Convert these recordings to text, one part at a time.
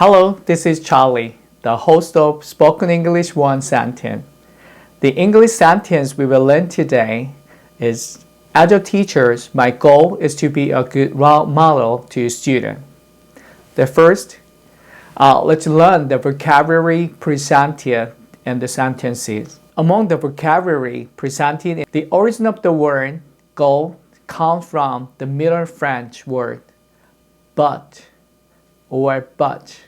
Hello, this is Charlie, the host of Spoken English 1 sentence. The English sentence we will learn today is, as a teacher, my goal is to be a good role model to students. The first, let's learn the vocabulary presented in the sentences. Among the vocabulary presented, the origin of the word goal comes from the Middle French word but or but.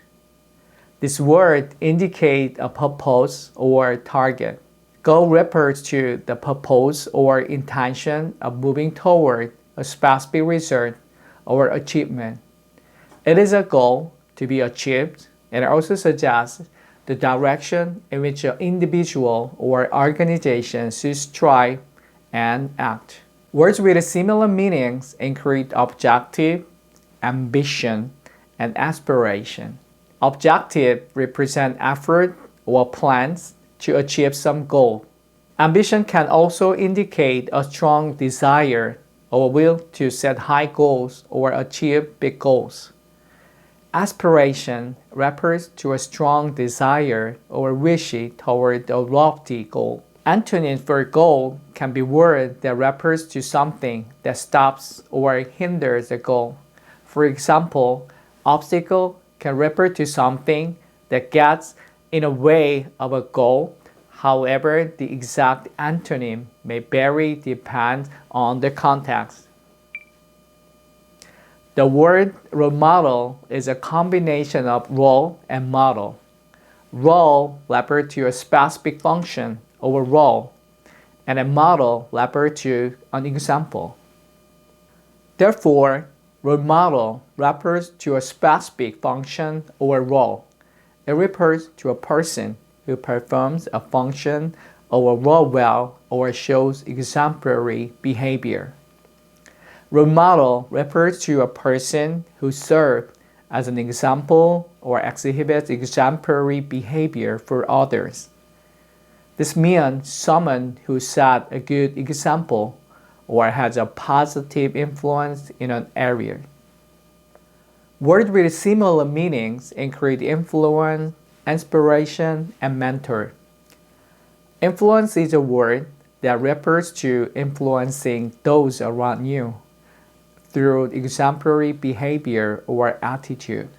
This word indicates a purpose or target. Goal refers to the purpose or intention of moving toward a specific result or achievement. It is a goal to be achieved and also suggests the direction in which an individual or organization should strive and act. Words with similar meanings include objective, ambition, and aspiration. Objective represent effort or plans to achieve some goal. Ambition can also indicate a strong desire or will to set high goals or achieve big goals. Aspiration refers to a strong desire or wish toward a lofty goal. Antonyms for goal can be word that refers to something that stops or hinders a goal. For example, obstacle can refer to something that gets in the way of a goal. However, the exact antonym may vary depending on the context. The word role model is a combination of role and model. Role refers to a specific function or role, and a model refers to an example. Therefore, role model refers to a specific function or role. It refers to a person who performs a function or a role well or shows exemplary behavior. Role model refers to a person who serves as an example or exhibits exemplary behavior for others. This means someone who set a good example or has a positive influence in an area. Words with similar meanings include influence, inspiration, and mentor. Influence is a word that refers to influencing those around you through exemplary behavior or attitude.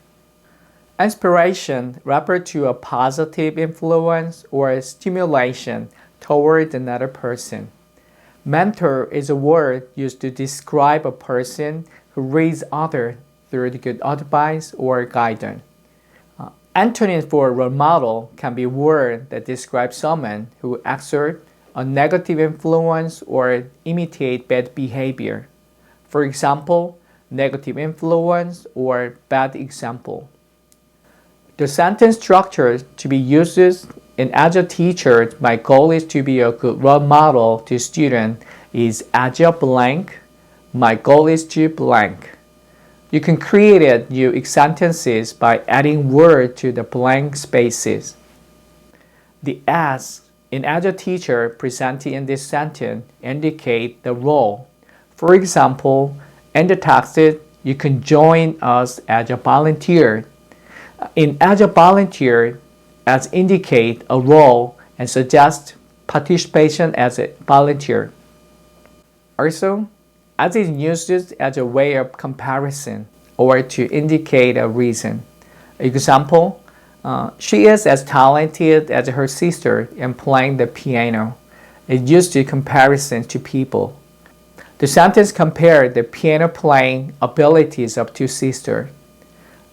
Inspiration refers to a positive influence or stimulation toward another person. Mentor is a word used to describe a person who leads others through good advice or guidance. Antonyms for role model can be words that describe someone who exerts a negative influence or imitates bad behavior. For example, negative influence or bad example. The sentence structure to be used in as a teacher, my goal is to be a good role model to students is as a blank, my goal is to blank. You can create new sentences by adding words to the blank spaces. The as in as a teacher presented in this sentence indicate the role. For example, in the text, you can join us as a volunteer. In as a volunteer, as indicate a role and suggest participation as a volunteer. Also, as is used as a way of comparison or to indicate a reason. Example, she is as talented as her sister in playing the piano. It's used to comparison to people. The sentence compared the piano playing abilities of two sisters.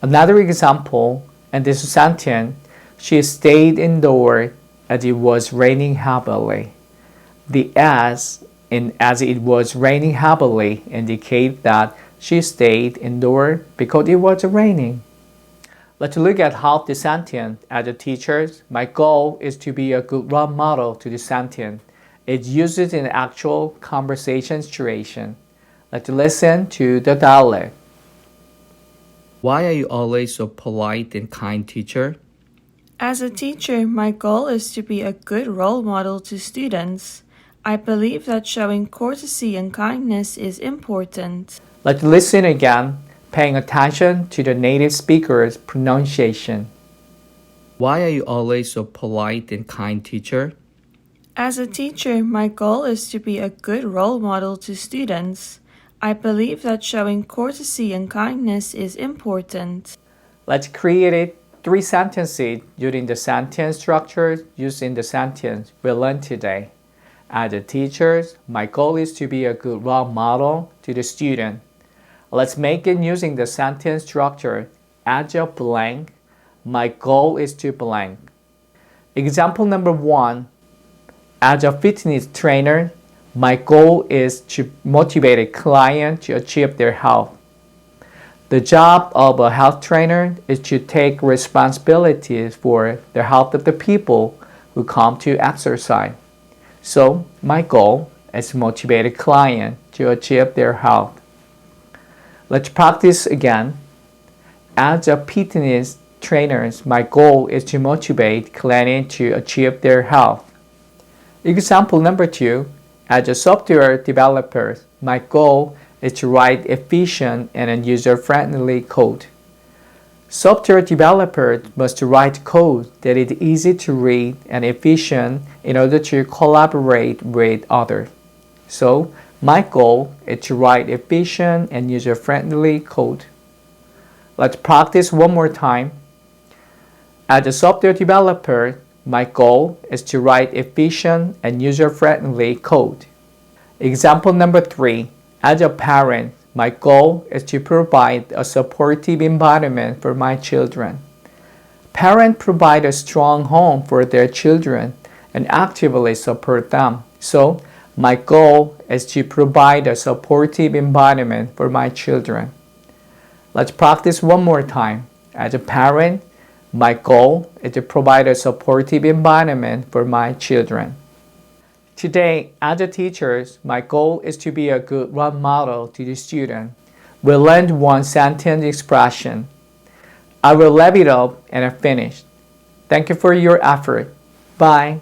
Another example, in this sentence, she stayed indoors as it was raining heavily. The as in as it was raining heavily indicate that she stayed indoors because it was raining. Let's look at how the sentence as a teacher, my goal is to be a good role model to the sentence. It's used in actual conversation situation. Let's listen to the dialogue. Why are you always so polite and kind, teacher? As a teacher, my goal is to be a good role model to students. I believe that showing courtesy and kindness is important. Let's listen again. paying attention to the native speaker's pronunciation. Why are you always so polite and kind, teacher? As a teacher, my goal is to be a good role model to students. I believe that showing courtesy and kindness is important. Let's create 3 sentences using the sentence structure used in the sentence we learned today. As a teacher, my goal is to be a good role model to the student. Let's make it using the sentence structure. As a blank, my goal is to blank. Example number 1. As a fitness trainer, my goal is to motivate a client to achieve their health. The job of a health trainer is to take responsibilities for the health of the people who come to exercise. So, my goal is to motivate a client to achieve their health. Let's practice again. As a fitness trainer, my goal is to motivate clients to achieve their health. Example number 2. As a software developer, my goal is to write efficient and user-friendly code. Software developers must write code that is easy to read and efficient in order to collaborate with others. So, my goal is to write efficient and user-friendly code. Let's practice one more time. As a software developer, my goal is to write efficient and user-friendly code. Example number 3. As a parent, my goal is to provide a supportive environment for my children. Parents provide a strong home for their children and actively support them. So, my goal is to provide a supportive environment for my children. Let's practice one more time. As a parent, my goal is to provide a supportive environment for my children. Today, as a teacher, my goal is to be a good role model to the student. We learned one sentence expression. I will wrap it up and finish. Thank you for your effort. Bye.